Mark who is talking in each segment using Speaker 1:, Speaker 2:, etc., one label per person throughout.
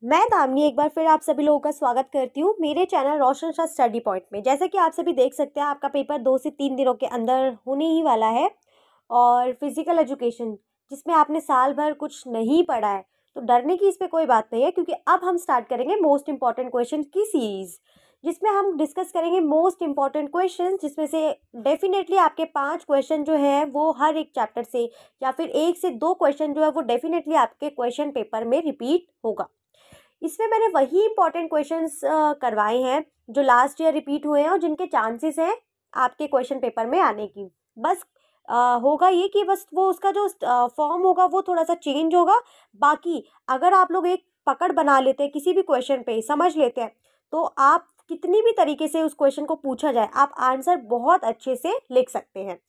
Speaker 1: मैं दामिनी एक बार फिर आप सभी लोगों का स्वागत करती हूँ मेरे चैनल रोशन शाह स्टडी पॉइंट में। जैसा कि आप सभी देख सकते हैं, आपका पेपर 2 से 3 दिनों के अंदर होने ही वाला है। और फिजिकल एजुकेशन जिसमें आपने साल भर कुछ नहीं पढ़ा है, तो डरने की इस पे कोई बात नहीं है, क्योंकि अब हम स्टार्ट करेंगे मोस्ट इंपॉर्टेंट क्वेश्चन की सीरीज, जिसमें हम डिस्कस करेंगे मोस्ट इंपॉर्टेंट क्वेश्चन, जिसमें से डेफिनेटली आपके 5 क्वेश्चन जो है वो हर एक चैप्टर से, या फिर 1 से 2 क्वेश्चन जो है वो डेफिनेटली आपके क्वेश्चन पेपर में रिपीट होगा। इसमें मैंने वही इंपॉर्टेंट क्वेश्चंस करवाए हैं जो लास्ट ईयर रिपीट हुए हैं और जिनके चांसेस हैं आपके क्वेश्चन पेपर में आने की। बस होगा ये कि बस वो उसका जो फॉर्म होगा वो थोड़ा सा चेंज होगा। बाकी अगर आप लोग एक पकड़ बना लेते हैं, किसी भी क्वेश्चन पे समझ लेते हैं, तो आप कितनी भी तरीके से उस क्वेश्चन को पूछा जाए, आप आंसर बहुत अच्छे से लिख सकते हैं।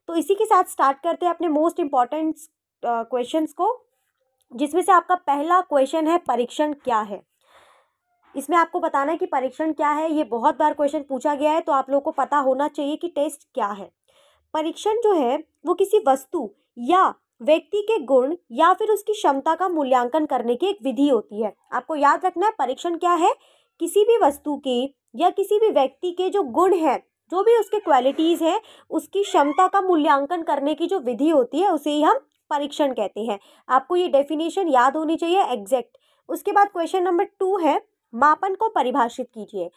Speaker 1: तो इसी के साथ स्टार्ट करते हैं अपने मोस्ट इम्पॉर्टेंट क्वेश्चंस को, जिसमें से आपका पहला क्वेश्चन है परीक्षण क्या है। इसमें आपको बताना है कि परीक्षण क्या है। ये बहुत बार क्वेश्चन पूछा गया है, तो आप लोगों को पता होना चाहिए कि टेस्ट क्या है। परीक्षण जो है वो किसी वस्तु या व्यक्ति के गुण या फिर उसकी क्षमता का मूल्यांकन करने की एक विधि होती है। आपको याद रखना है परीक्षण क्या है। किसी भी वस्तु के या किसी भी व्यक्ति के जो गुण हैं, जो भी उसके क्वालिटीज हैं, उसकी क्षमता का मूल्यांकन करने की जो विधि होती है, उसे ही हम परीक्षण कहते हैं। आपको ये डेफिनेशन याद होनी चाहिए एग्जैक्ट। उसके बाद क्वेश्चन नंबर 2 है, मापन को परिभाषित कीजिए।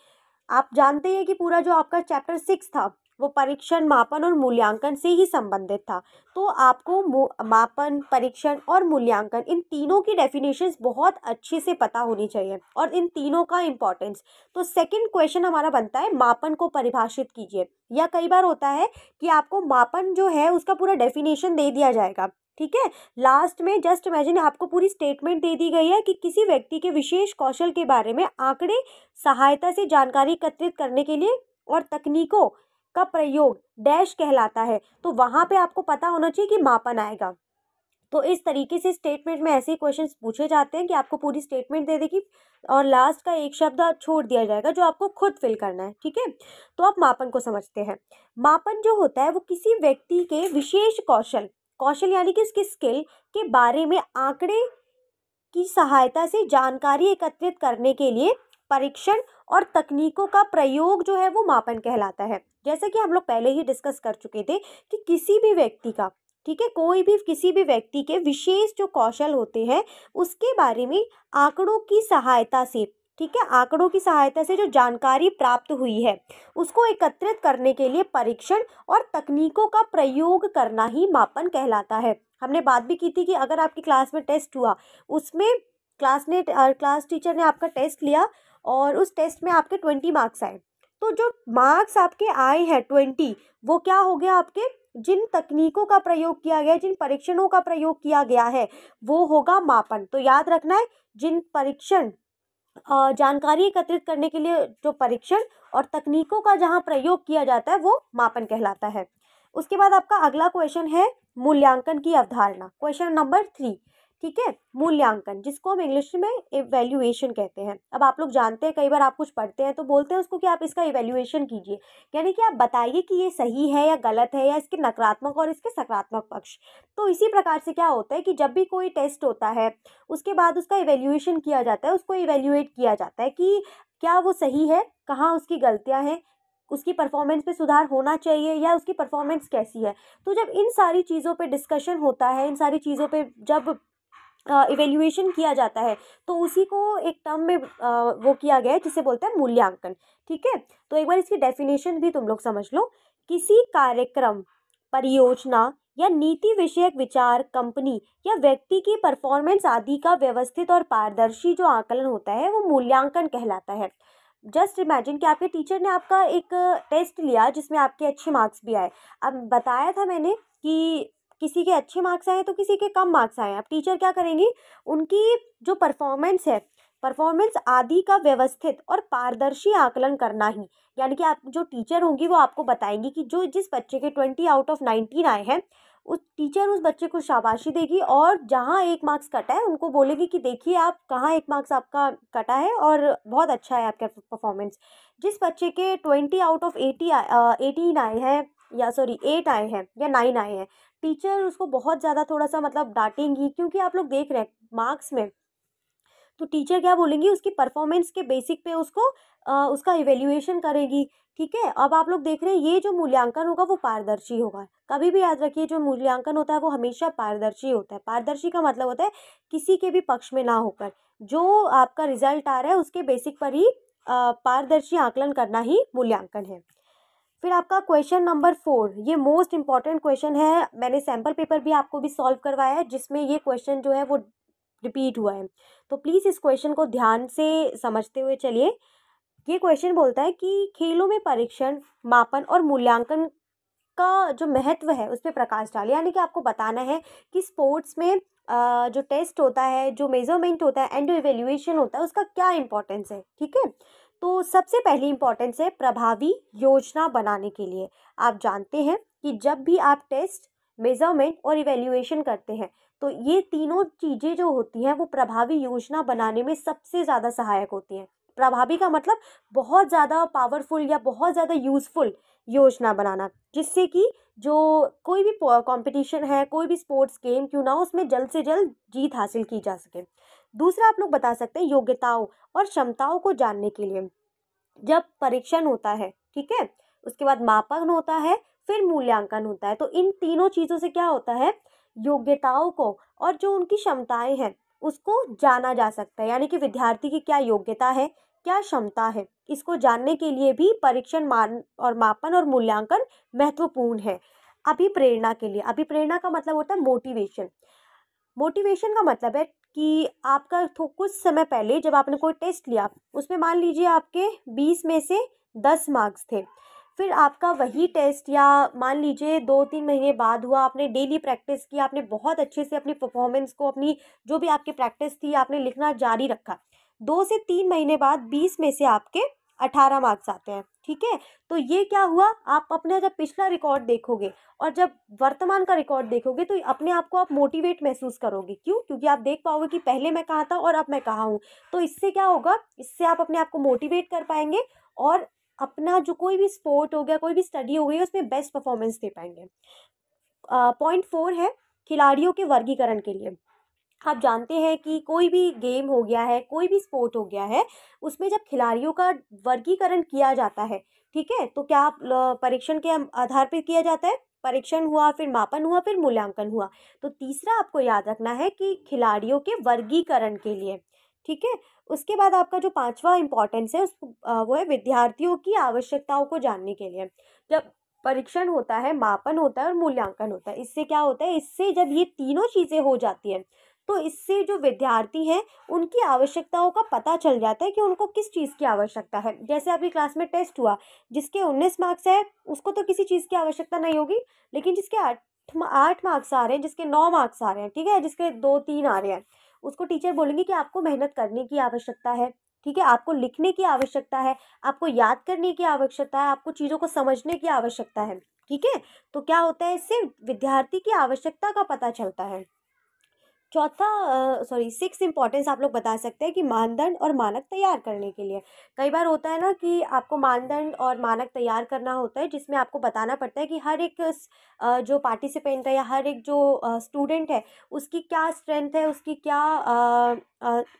Speaker 1: आप जानते हैं कि पूरा जो आपका चैप्टर 6 था वो परीक्षण, मापन और मूल्यांकन से ही संबंधित था। तो आपको मापन, परीक्षण और मूल्यांकन, इन तीनों की डेफिनेशंस बहुत अच्छे से पता होनी चाहिए और इन तीनों का इंपॉर्टेंस। तो सेकंड क्वेश्चन हमारा बनता है, मापन को परिभाषित कीजिए। या कई बार होता है कि आपको मापन जो है उसका पूरा डेफिनेशन दे दिया जाएगा, ठीक है। लास्ट में जस्ट इमेजिन आपको पूरी स्टेटमेंट दे दी गई है कि किसी व्यक्ति के विशेष कौशल के बारे में आंकड़े सहायता से जानकारी एकत्रित करने के लिए और तकनीकों का प्रयोग डैश कहलाता है। तो वहां पे आपको पता होना चाहिए कि मापन आएगा। तो इस तरीके से स्टेटमेंट में ऐसे क्वेश्चंस पूछे जाते हैं कि आपको पूरी स्टेटमेंट दे देगी और लास्ट का एक शब्द छोड़ दिया जाएगा जो आपको खुद फिल करना है, ठीक है। तो आप मापन को समझते हैं। मापन जो होता है वो किसी व्यक्ति के विशेष कौशल, कौशल यानी कि उसकी स्किल के बारे में आंकड़े की सहायता से जानकारी एकत्रित करने के लिए परीक्षण और तकनीकों का प्रयोग जो है वो मापन कहलाता है। जैसे कि हम लोग पहले ही डिस्कस कर चुके थे कि किसी भी व्यक्ति का, ठीक है, कोई भी किसी भी व्यक्ति के विशेष जो कौशल होते हैं उसके बारे में आंकड़ों की सहायता से, ठीक है, आंकड़ों की सहायता से जो जानकारी प्राप्त हुई है उसको एकत्रित करने के लिए परीक्षण और तकनीकों का प्रयोग करना ही मापन कहलाता है। हमने बात भी की थी कि अगर आपकी क्लास में टेस्ट हुआ, उसमें क्लास टीचर ने आपका टेस्ट लिया और उस टेस्ट में आपके 20 मार्क्स आए, तो जो मार्क्स आपके आए हैं 20, वो क्या हो गया, आपके जिन तकनीकों का प्रयोग किया गया है, जिन परीक्षणों का प्रयोग किया गया है, वो होगा मापन। तो याद रखना है, जिन परीक्षण जानकारी एकत्रित करने के लिए जो परीक्षण और तकनीकों का जहाँ प्रयोग किया जाता है वो मापन कहलाता है। उसके बाद आपका अगला क्वेश्चन है मूल्यांकन की अवधारणा, क्वेश्चन नंबर 3, ठीक है। मूल्यांकन, जिसको हम इंग्लिश में इवैल्यूएशन कहते हैं। अब आप लोग जानते हैं, कई बार आप कुछ पढ़ते हैं तो बोलते हैं उसको कि आप इसका इवैल्यूएशन कीजिए, यानी कि आप बताइए कि ये सही है या गलत है, या इसके नकारात्मक और इसके सकारात्मक पक्ष। तो इसी प्रकार से क्या होता है कि जब भी कोई टेस्ट होता है उसके बाद उसका इवैल्यूएशन किया जाता है, उसको इवैल्यूएट किया जाता है कि क्या वो सही है, कहाँ उसकी गलतियाँ हैं, उसकी परफॉर्मेंस पे सुधार होना चाहिए या उसकी परफॉर्मेंस कैसी है। तो जब इन सारी चीज़ों पे डिस्कशन होता है, इन सारी चीज़ों पे जब इवैल्यूएशन किया जाता है, तो उसी को एक टर्म में वो किया गया है जिसे बोलते हैं मूल्यांकन, ठीक है। तो एक बार इसकी डेफिनेशन भी तुम लोग समझ लो। किसी कार्यक्रम, परियोजना या नीति विषयक विचार, कंपनी या व्यक्ति की परफॉर्मेंस आदि का व्यवस्थित और पारदर्शी जो आकलन होता है वो मूल्यांकन कहलाता है। जस्ट इमेजिन कि आपके टीचर ने आपका एक टेस्ट लिया जिसमें आपके अच्छे मार्क्स भी आए। अब बताया था मैंने कि किसी के अच्छे मार्क्स आए तो किसी के कम मार्क्स आए। अब टीचर क्या करेंगी, उनकी जो परफॉर्मेंस है, परफॉर्मेंस आदि का व्यवस्थित और पारदर्शी आकलन करना ही, यानी कि आप जो टीचर होंगी वो आपको बताएंगी कि जो जिस बच्चे के 20 आउट ऑफ 19 आए हैं, उस टीचर उस बच्चे को शाबाशी देगी और जहाँ 1 मार्क्स कटा है उनको बोलेगी कि देखिए आप कहाँ 1 मार्क्स आपका कटा है और बहुत अच्छा है आपका परफॉर्मेंस। जिस बच्चे के 20 आउट ऑफ 18 आए हैं, या सॉरी 8 आए हैं या 9 आए हैं, टीचर उसको बहुत ज़्यादा थोड़ा सा मतलब डांटेंगी, क्योंकि आप लोग देख रहे हैं मार्क्स में तो टीचर क्या बोलेंगी, उसकी परफॉर्मेंस के बेसिक पे उसको उसका इवेल्युएशन करेगी। ठीक है, अब आप लोग देख रहे हैं ये जो मूल्यांकन होगा वो पारदर्शी होगा। कभी भी याद रखिए, जो मूल्यांकन होता है वो हमेशा पारदर्शी होता है। पारदर्शी का मतलब होता है किसी के भी पक्ष में ना होकर, जो आपका रिजल्ट आ रहा है उसके बेसिक पर ही पारदर्शी आकलन करना ही मूल्यांकन है। फिर आपका क्वेश्चन नंबर 4, ये मोस्ट इंपॉर्टेंट क्वेश्चन है। मैंने सैम्पल पेपर भी आपको भी सॉल्व करवाया है जिसमें ये क्वेश्चन जो है वो रिपीट हुआ है। तो प्लीज़ इस क्वेश्चन को ध्यान से समझते हुए चलिए। ये क्वेश्चन बोलता है कि खेलों में परीक्षण, मापन और मूल्यांकन का जो महत्व है उस पे प्रकाश डालें। यानी कि आपको बताना है कि स्पोर्ट्स में जो टेस्ट होता है, जो मेजरमेंट होता है एंड जो इवेल्युएशन होता है उसका क्या इंपॉर्टेंस है। ठीक है, तो सबसे पहली इंपॉर्टेंस है प्रभावी योजना बनाने के लिए। आप जानते हैं कि जब भी आप टेस्ट, मेजरमेंट और इवेल्युएशन करते हैं तो ये तीनों चीज़ें जो होती हैं वो प्रभावी योजना बनाने में सबसे ज़्यादा सहायक होती हैं। प्रभावी का मतलब बहुत ज़्यादा पावरफुल या बहुत ज़्यादा यूज़फुल योजना बनाना, जिससे कि जो कोई भी कंपटीशन है, कोई भी स्पोर्ट्स गेम क्यों ना हो, उसमें जल्द से जल्द जीत हासिल की जा सके। दूसरा आप लोग बता सकते हैं योग्यताओं और क्षमताओं को जानने के लिए। जब परीक्षण होता है, ठीक है, उसके बाद मापन होता है, फिर मूल्यांकन होता है। तो इन तीनों चीज़ों से क्या होता है, योग्यताओं को और जो उनकी क्षमताएं हैं उसको जाना जा सकता है। यानी कि विद्यार्थी की क्या योग्यता है, क्या क्षमता है, इसको जानने के लिए भी परीक्षण, मान और मापन और मूल्यांकन महत्वपूर्ण है। अभिप्रेरणा के लिए, अभिप्रेरणा का मतलब होता है मोटिवेशन। मोटिवेशन का मतलब है कि आपका कुछ समय पहले जब आपने कोई टेस्ट लिया, उसमें मान लीजिए आपके 20 में से 10 मार्क्स थे। फिर आपका वही टेस्ट या मान लीजिए 2-3 महीने बाद हुआ, आपने डेली प्रैक्टिस की, आपने बहुत अच्छे से अपनी परफॉर्मेंस को, अपनी जो भी आपकी प्रैक्टिस थी, आपने लिखना जारी रखा। 2 से 3 महीने बाद 20 में से आपके 18 मार्क्स आते हैं। ठीक है, तो ये क्या हुआ, आप अपना जब पिछला रिकॉर्ड देखोगे और जब वर्तमान का रिकॉर्ड देखोगे तो अपने आप को आप मोटिवेट महसूस करोगे। क्यों? क्योंकि आप देख पाओगे कि पहले मैं कहाँ था और अब मैं कहाँ हूँ। तो इससे क्या होगा, इससे आप अपने आप को मोटिवेट कर पाएंगे और अपना जो कोई भी स्पोर्ट हो गया, कोई भी स्टडी हो गई, उसमें बेस्ट परफॉर्मेंस दे पाएंगे। पॉइंट 4 है खिलाड़ियों के वर्गीकरण के लिए। आप जानते हैं कि कोई भी गेम हो गया है, कोई भी स्पोर्ट हो गया है, उसमें जब खिलाड़ियों का वर्गीकरण किया जाता है, ठीक है, तो क्या आप परीक्षण के आधार पर किया जाता है। परीक्षण हुआ, फिर मापन हुआ, फिर मूल्यांकन हुआ। तो तीसरा आपको याद रखना है कि खिलाड़ियों के वर्गीकरण के लिए। ठीक है, उसके बाद आपका जो पांचवा इंपॉर्टेंस है वो है विद्यार्थियों की आवश्यकताओं को जानने के लिए। जब परीक्षण होता है, मापन होता है और मूल्यांकन होता है, इससे क्या होता है, इससे जब ये तीनों चीज़ें हो जाती हैं तो इससे जो विद्यार्थी हैं उनकी आवश्यकताओं का पता चल जाता है कि उनको किस चीज़ की आवश्यकता है। जैसे आपकी क्लास में टेस्ट हुआ, जिसके 19 मार्क्स है उसको तो किसी चीज़ की आवश्यकता नहीं होगी, लेकिन जिसके 8 मार्क्स आ रहे हैं, जिसके 9 मार्क्स आ रहे हैं, ठीक है, जिसके 2-3 आ रहे हैं, उसको टीचर बोलेंगे कि आपको मेहनत करने की आवश्यकता है। ठीक है, आपको लिखने की आवश्यकता है, आपको याद करने की आवश्यकता है, आपको चीज़ों को समझने की आवश्यकता है। ठीक है, तो क्या होता है, इससे विद्यार्थी की आवश्यकता का पता चलता है। चौथा, 6 इम्पॉर्टेंस आप लोग बता सकते हैं कि मानदंड और मानक तैयार करने के लिए। कई बार होता है ना कि आपको मानदंड और मानक तैयार करना होता है, जिसमें आपको बताना पड़ता है कि हर एक जो पार्टिसिपेंट है या हर एक जो स्टूडेंट है उसकी क्या स्ट्रेंथ है, उसकी क्या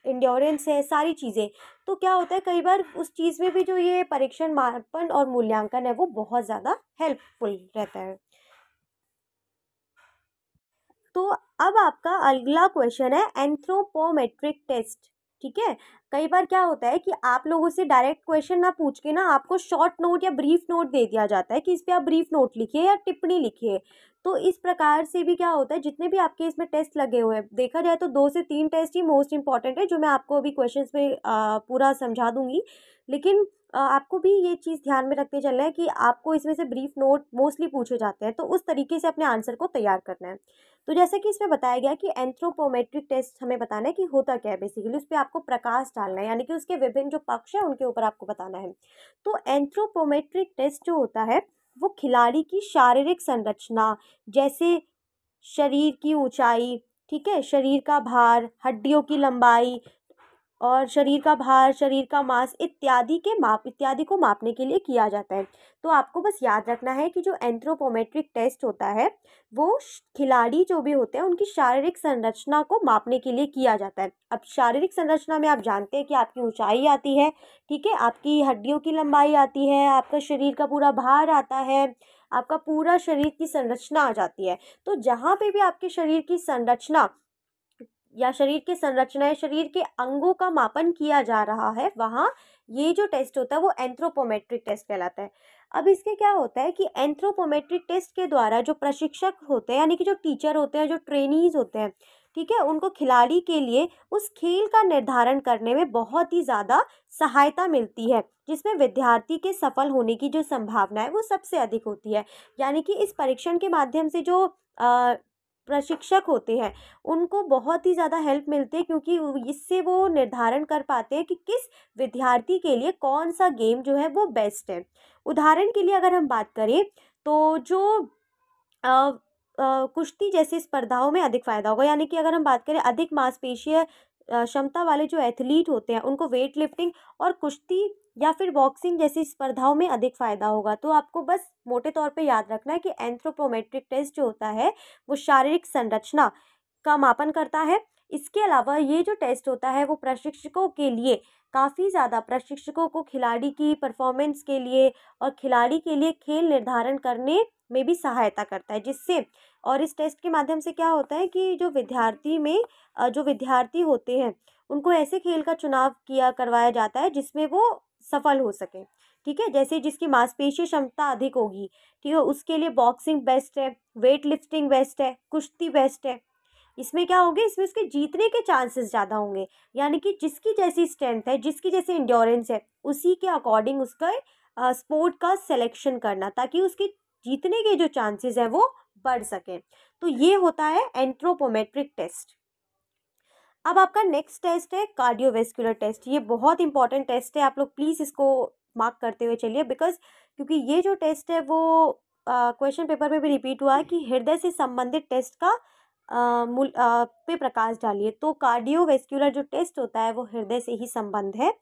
Speaker 1: इंड्योरेंस है, सारी चीज़ें। तो क्या होता है, कई बार उस चीज़ में भी जो ये परीक्षण, मापन और मूल्यांकन है वो बहुत ज़्यादा हेल्पफुल रहता है। तो अब आपका अगला क्वेश्चन है एंथ्रोपोमेट्रिक टेस्ट। ठीक है, कई बार क्या होता है कि आप लोगों से डायरेक्ट क्वेश्चन ना पूछ के ना आपको शॉर्ट नोट या ब्रीफ नोट दे दिया जाता है कि इस पे आप ब्रीफ नोट लिखिए या टिप्पणी लिखिए। तो इस प्रकार से भी क्या होता है, जितने भी आपके इसमें टेस्ट लगे हुए हैं, देखा जाए तो 2 से 3 टेस्ट ही मोस्ट इंपॉर्टेंट है, जो मैं आपको अभी क्वेश्चंस में पूरा समझा दूंगी। लेकिन आपको भी ये चीज़ ध्यान में रखते चलना है कि आपको इसमें से ब्रीफ नोट मोस्टली पूछे जाते हैं, तो उस तरीके से अपने आंसर को तैयार करना है। तो जैसे कि इसमें बताया गया कि एंथ्रोपोमेट्रिक टेस्ट हमें बताना है कि होता क्या है। बेसिकली उस पर आपको प्रकाश डालना है, यानी कि उसके विभिन्न जो पक्ष हैं उनके ऊपर आपको बताना है। तो एंथ्रोपोमेट्रिक टेस्ट जो होता है वो खिलाड़ी की शारीरिक संरचना, जैसे शरीर की ऊंचाई, ठीक है, शरीर का भार, हड्डियों की लंबाई, और शरीर का भार, शरीर का मास इत्यादि को मापने के लिए किया जाता है। तो आपको बस याद रखना है कि जो एंथ्रोपोमेट्रिक टेस्ट होता है वो खिलाड़ी जो भी होते हैं उनकी शारीरिक संरचना को मापने के लिए किया जाता है। अब शारीरिक संरचना में आप जानते हैं कि आपकी ऊंचाई आती है, ठीक है, आपकी हड्डियों की लंबाई आती है, आपका शरीर का पूरा भार आता है, आपका पूरा शरीर की संरचना आ जाती है। तो जहाँ पे भी आपके शरीर की संरचना या शरीर की संरचना या शरीर के अंगों का मापन किया जा रहा है, वहाँ ये जो टेस्ट होता है वो एंथ्रोपोमेट्रिक टेस्ट कहलाता है। अब इसके क्या होता है कि एंथ्रोपोमेट्रिक टेस्ट के द्वारा जो प्रशिक्षक होते हैं, यानी कि जो टीचर होते हैं, जो ट्रेनीज होते हैं, ठीक है, उनको खिलाड़ी के लिए उस खेल का निर्धारण करने में बहुत ही ज़्यादा सहायता मिलती है, जिसमें विद्यार्थी के सफल होने की जो संभावना है वो सबसे अधिक होती है। यानी कि इस परीक्षण के माध्यम से जो प्रशिक्षक होते हैं उनको बहुत ही ज़्यादा हेल्प मिलती है, क्योंकि इससे वो निर्धारण कर पाते हैं कि किस विद्यार्थी के लिए कौन सा गेम जो है वो बेस्ट है। उदाहरण के लिए अगर हम बात करें तो जो कुश्ती जैसी स्पर्धाओं में अधिक फ़ायदा होगा, यानी कि अगर हम बात करें अधिक मांसपेशीय क्षमता वाले जो एथलीट होते हैं उनको वेट लिफ्टिंग और कुश्ती या फिर बॉक्सिंग जैसी स्पर्धाओं में अधिक फ़ायदा होगा। तो आपको बस मोटे तौर पे याद रखना है कि एंथ्रोपोमेट्रिक टेस्ट जो होता है वो शारीरिक संरचना का मापन करता है। इसके अलावा ये जो टेस्ट होता है वो प्रशिक्षकों के लिए काफ़ी ज़्यादा, प्रशिक्षकों को खिलाड़ी की परफॉर्मेंस के लिए और खिलाड़ी के लिए खेल निर्धारण करने में भी सहायता करता है, जिससे और इस टेस्ट के माध्यम से क्या होता है कि जो विद्यार्थी होते हैं उनको ऐसे खेल का चुनाव करवाया जाता है जिसमें वो सफल हो सके, ठीक है, जैसे जिसकी मांसपेशीय क्षमता अधिक होगी, ठीक है, उसके लिए बॉक्सिंग बेस्ट है, वेट लिफ्टिंग बेस्ट है, कुश्ती बेस्ट है। इसमें क्या होंगे, इसमें उसके जीतने के चांसेस ज़्यादा होंगे, यानी कि जिसकी जैसी स्ट्रेंथ है, जिसकी जैसी इंड्योरेंस है, उसी के अकॉर्डिंग उसका स्पोर्ट का सिलेक्शन करना, ताकि उसके जीतने के जो चांसेस हैं वो बढ़ सकें। तो ये होता है एंथ्रोपोमेट्रिक टेस्ट। अब आपका नेक्स्ट टेस्ट है कार्डियोवेस्कुलर टेस्ट। ये बहुत इंपॉर्टेंट टेस्ट है, आप लोग प्लीज़ इसको मार्क करते हुए चलिए, बिकॉज क्योंकि ये जो टेस्ट है वो क्वेश्चन पेपर में भी रिपीट हुआ है कि हृदय से संबंधित टेस्ट का पे प्रकाश डालिए। तो कार्डियोवेस्कुलर जो टेस्ट होता है वो हृदय से ही संबंध है,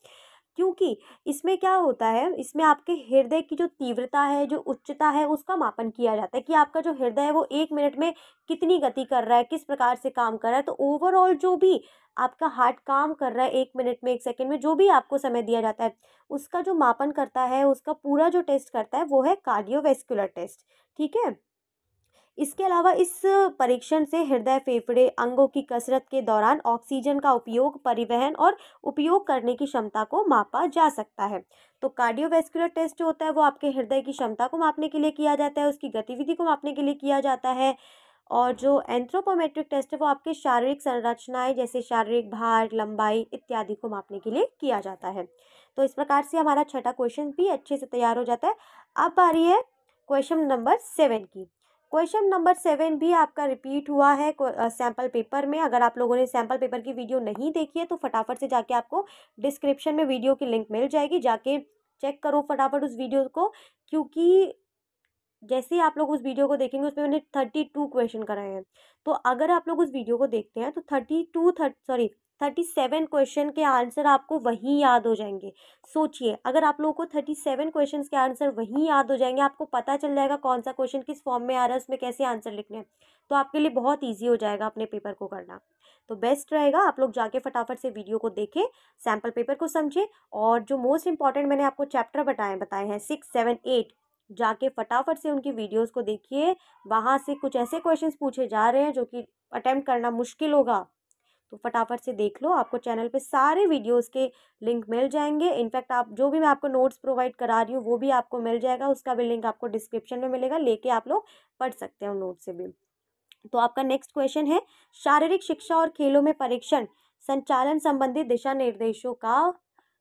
Speaker 1: क्योंकि इसमें क्या होता है, इसमें आपके हृदय की जो तीव्रता है, जो उच्चता है, उसका मापन किया जाता है कि आपका जो हृदय है वो 1 मिनट में कितनी गति कर रहा है, किस प्रकार से काम कर रहा है। तो ओवरऑल जो भी आपका हार्ट काम कर रहा है 1 मिनट में, 1 सेकंड में, जो भी आपको समय दिया जाता है, उसका जो मापन करता है, उसका पूरा जो टेस्ट करता है वो है कार्डियोवेस्कुलर टेस्ट, ठीक है। इसके अलावा इस परीक्षण से हृदय, फेफड़े, अंगों की कसरत के दौरान ऑक्सीजन का उपयोग, परिवहन और उपयोग करने की क्षमता को मापा जा सकता है। तो कार्डियोवेस्कुलर टेस्ट जो होता है वो आपके हृदय की क्षमता को मापने के लिए किया जाता है, उसकी गतिविधि को मापने के लिए किया जाता है। और जो एंथ्रोपोमेट्रिक टेस्ट है वो आपके शारीरिक संरचनाएं जैसे शारीरिक भार, लंबाई इत्यादि को मापने के लिए किया जाता है। तो इस प्रकार से हमारा छठा क्वेश्चन भी अच्छे से तैयार हो जाता है। अब बारी है क्वेश्चन नंबर 7 की। क्वेश्चन नंबर 7 भी आपका रिपीट हुआ है सैम्पल पेपर में। अगर आप लोगों ने सैम्पल पेपर की वीडियो नहीं देखी है तो फटाफट से जाके आपको डिस्क्रिप्शन में वीडियो की लिंक मिल जाएगी, जाके चेक करो फटाफट उस वीडियो को, क्योंकि जैसे ही आप लोग उस वीडियो को देखेंगे उसमें मैंने 32 क्वेश्चन कराए हैं। तो अगर आप लोग उस वीडियो को देखते हैं तो 37 क्वेश्चन के आंसर आपको वहीं याद हो जाएंगे। सोचिए, अगर आप लोगों को 37 क्वेश्चन के आंसर वहीं याद हो जाएंगे, आपको पता चल जाएगा कौन सा क्वेश्चन किस फॉर्म में आ रहा है, उसमें कैसे आंसर लिखने हैं, तो आपके लिए बहुत ईजी हो जाएगा अपने पेपर को करना। तो बेस्ट रहेगा आप लोग जाके फटाफट से वीडियो को देखें, सैम्पल पेपर को समझें, और जो मोस्ट इंपॉर्टेंट मैंने आपको चैप्टर बताए हैं 6, 7, 8, जाके फटाफट से उनकी वीडियोस को देखिए। वहाँ से कुछ ऐसे क्वेश्चंस पूछे जा रहे हैं जो कि अटेम्प्ट करना मुश्किल होगा, तो फटाफट से देख लो। आपको चैनल पे सारे वीडियोस के लिंक मिल जाएंगे। इनफैक्ट आप जो भी मैं आपको नोट्स प्रोवाइड करा रही हूँ वो भी आपको मिल जाएगा, उसका भी लिंक आपको डिस्क्रिप्शन में मिलेगा, लेके आप लोग पढ़ सकते हो नोट से भी। तो आपका नेक्स्ट क्वेश्चन है शारीरिक शिक्षा और खेलों में परीक्षण संचालन संबंधी दिशा निर्देशों का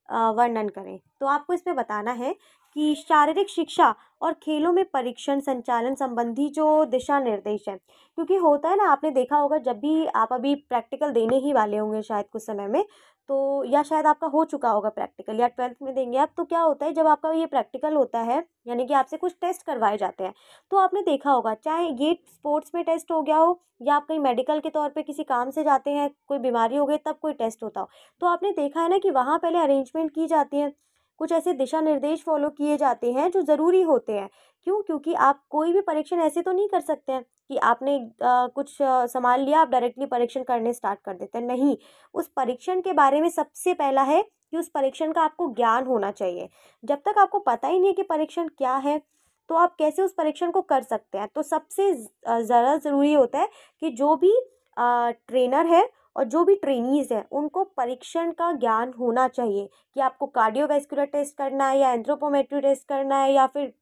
Speaker 1: वर्णन करें। तो आपको इसमें बताना है कि शारीरिक शिक्षा और खेलों में परीक्षण संचालन संबंधी जो दिशा निर्देश है, क्योंकि होता है ना, आपने देखा होगा जब भी आप अभी प्रैक्टिकल देने ही वाले होंगे शायद कुछ समय में, तो या शायद आपका हो चुका होगा प्रैक्टिकल, या 12th में देंगे आप। तो क्या होता है, जब आपका ये प्रैक्टिकल होता है, यानी कि आपसे कुछ टेस्ट करवाए जाते हैं, तो आपने देखा होगा, चाहे ये स्पोर्ट्स में टेस्ट हो गया हो या आप कहीं मेडिकल के तौर पे किसी काम से जाते हैं, कोई बीमारी हो गई तब कोई टेस्ट होता हो, तो आपने देखा है ना कि वहाँ पहले अरेंजमेंट की जाती है, कुछ ऐसे दिशा निर्देश फॉलो किए जाते हैं जो ज़रूरी होते हैं। क्यों? क्योंकि आप कोई भी परीक्षण ऐसे तो नहीं कर सकते हैं कि आपने कुछ सामान लिया, आप डायरेक्टली परीक्षण करने स्टार्ट कर देते हैं, नहीं। उस परीक्षण के बारे में सबसे पहला है कि उस परीक्षण का आपको ज्ञान होना चाहिए। जब तक आपको पता ही नहीं है कि परीक्षण क्या है, तो आप कैसे उस परीक्षण को कर सकते हैं? तो सबसे ज़्यादा ज़रूरी होता है कि जो भी ट्रेनर है और जो भी ट्रेनीज़ हैं, उनको परीक्षण का ज्ञान होना चाहिए कि आपको कार्डियोवैस्कुलर टेस्ट करना है या एंथ्रोपोमेट्री टेस्ट करना है या फिर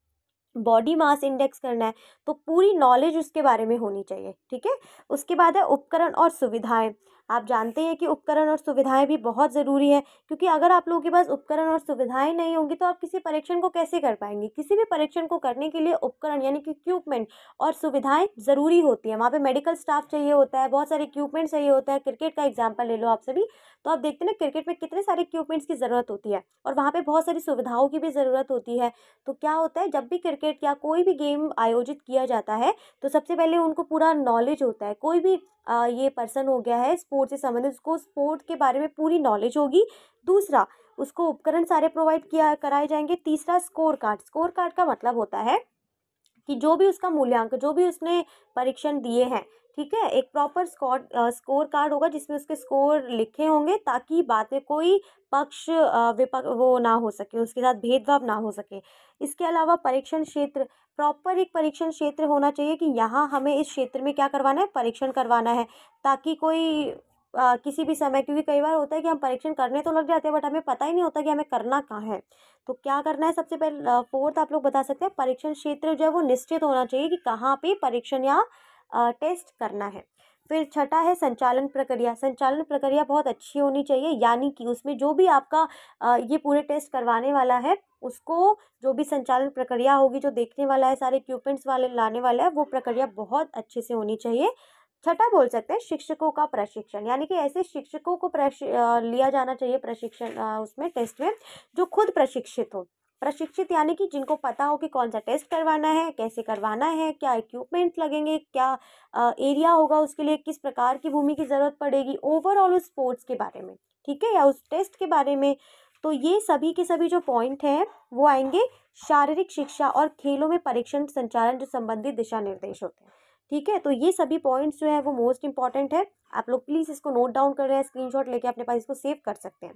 Speaker 1: बॉडी मास इंडेक्स करना है, तो पूरी नॉलेज उसके बारे में होनी चाहिए, ठीक है। उसके बाद है उपकरण और सुविधाएं। आप जानते हैं कि उपकरण और सुविधाएं भी बहुत ज़रूरी है, क्योंकि अगर आप लोगों के पास उपकरण और सुविधाएं नहीं होंगी तो आप किसी परीक्षण को कैसे कर पाएंगे। किसी भी परीक्षण को करने के लिए उपकरण यानी कि इक्विपमेंट और सुविधाएं ज़रूरी होती हैं। वहाँ पे मेडिकल स्टाफ चाहिए होता है, बहुत सारे इक्विपमेंट चाहिए होता है। क्रिकेट का एग्जाम्पल ले लो आप सभी, तो आप देखते हैं ना क्रिकेट में कितने सारे इक्विपमेंट्स की ज़रूरत होती है और वहाँ पे बहुत सारी सुविधाओं की भी ज़रूरत होती है। तो क्या होता है, जब भी क्रिकेट या कोई भी गेम आयोजित किया जाता है, तो सबसे पहले उनको पूरा नॉलेज होता है। कोई भी ये पर्सन हो गया है स्पोर्ट्स से संबंधित, उसको स्पोर्ट के बारे में पूरी नॉलेज होगी। दूसरा, उसको उपकरण सारे प्रोवाइड किया कराए जाएंगे। तीसरा, स्कोर कार्ड। स्कोर कार्ड का मतलब होता है कि जो भी उसका मूल्यांकन, जो भी उसने परीक्षण दिए हैं, ठीक है, एक प्रॉपर स्कोर कार्ड होगा जिसमें उसके स्कोर लिखे होंगे, ताकि बातें कोई पक्ष विपक्ष वो ना हो सके, उसके साथ भेदभाव ना हो सके। इसके अलावा परीक्षण क्षेत्र, प्रॉपर एक परीक्षण क्षेत्र होना चाहिए कि यहाँ हमें इस क्षेत्र में क्या करवाना है, परीक्षण करवाना है, ताकि कोई किसी भी समय, क्योंकि कई बार होता है कि हम परीक्षण करने तो लग जाते हैं बट हमें पता ही नहीं होता कि हमें करना कहाँ है। तो क्या करना है, सबसे पहले फोर्थ आप लोग बता सकते हैं, परीक्षण क्षेत्र जो है वो निश्चित होना चाहिए कि कहाँ पे परीक्षण या टेस्ट करना है। फिर छठा है संचालन प्रक्रिया। संचालन प्रक्रिया बहुत अच्छी होनी चाहिए, यानी कि उसमें जो भी आपका ये पूरे टेस्ट करवाने वाला है, उसको जो भी संचालन प्रक्रिया होगी, जो देखने वाला है, सारे इक्विपमेंट्स वाले लाने वाला है, वो प्रक्रिया बहुत अच्छे से होनी चाहिए। छठा बोल सकते हैं शिक्षकों का प्रशिक्षण, यानी कि ऐसे शिक्षकों को लिया जाना चाहिए प्रशिक्षण उसमें टेस्ट में, जो खुद प्रशिक्षित हो। प्रशिक्षित यानी कि जिनको पता हो कि कौन सा टेस्ट करवाना है, कैसे करवाना है, क्या इक्विपमेंट लगेंगे, क्या एरिया होगा उसके लिए, किस प्रकार की भूमि की ज़रूरत पड़ेगी, ओवरऑल उस स्पोर्ट्स के बारे में, ठीक है, या उस टेस्ट के बारे में। तो ये सभी के सभी जो पॉइंट हैं वो आएंगे शारीरिक शिक्षा और खेलों में परीक्षण संचालन जो संबंधित दिशा निर्देश होते हैं, ठीक है। तो ये सभी पॉइंट्स जो है वो मोस्ट इंपॉर्टेंट है। आप लोग प्लीज़ इसको नोट डाउन कर रहे हैं, स्क्रीनशॉट लेके अपने पास इसको सेव कर सकते हैं।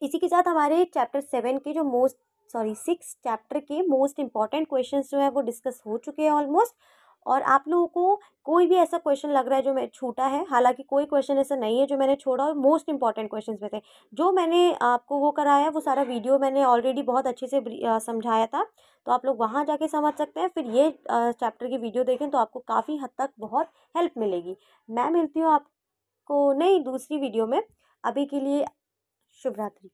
Speaker 1: इसी के साथ हमारे चैप्टर 7 के जो 6 चैप्टर के मोस्ट इंपॉर्टेंट क्वेश्चंस जो है वो डिस्कस हो चुके हैं ऑलमोस्ट। और आप लोगों को कोई भी ऐसा क्वेश्चन लग रहा है जो मैं छूटा है, हालांकि कोई क्वेश्चन ऐसा नहीं है जो मैंने छोड़ा, और मोस्ट इंपॉर्टेंट क्वेश्चंस में थे जो मैंने आपको वो कराया, वो सारा वीडियो मैंने ऑलरेडी बहुत अच्छे से समझाया था, तो आप लोग वहाँ जाके समझ सकते हैं। फिर ये चैप्टर की वीडियो देखें तो आपको काफ़ी हद तक बहुत हेल्प मिलेगी। मैं मिलती हूँ आपको नई दूसरी वीडियो में। अभी के लिए शुभ रात्रि।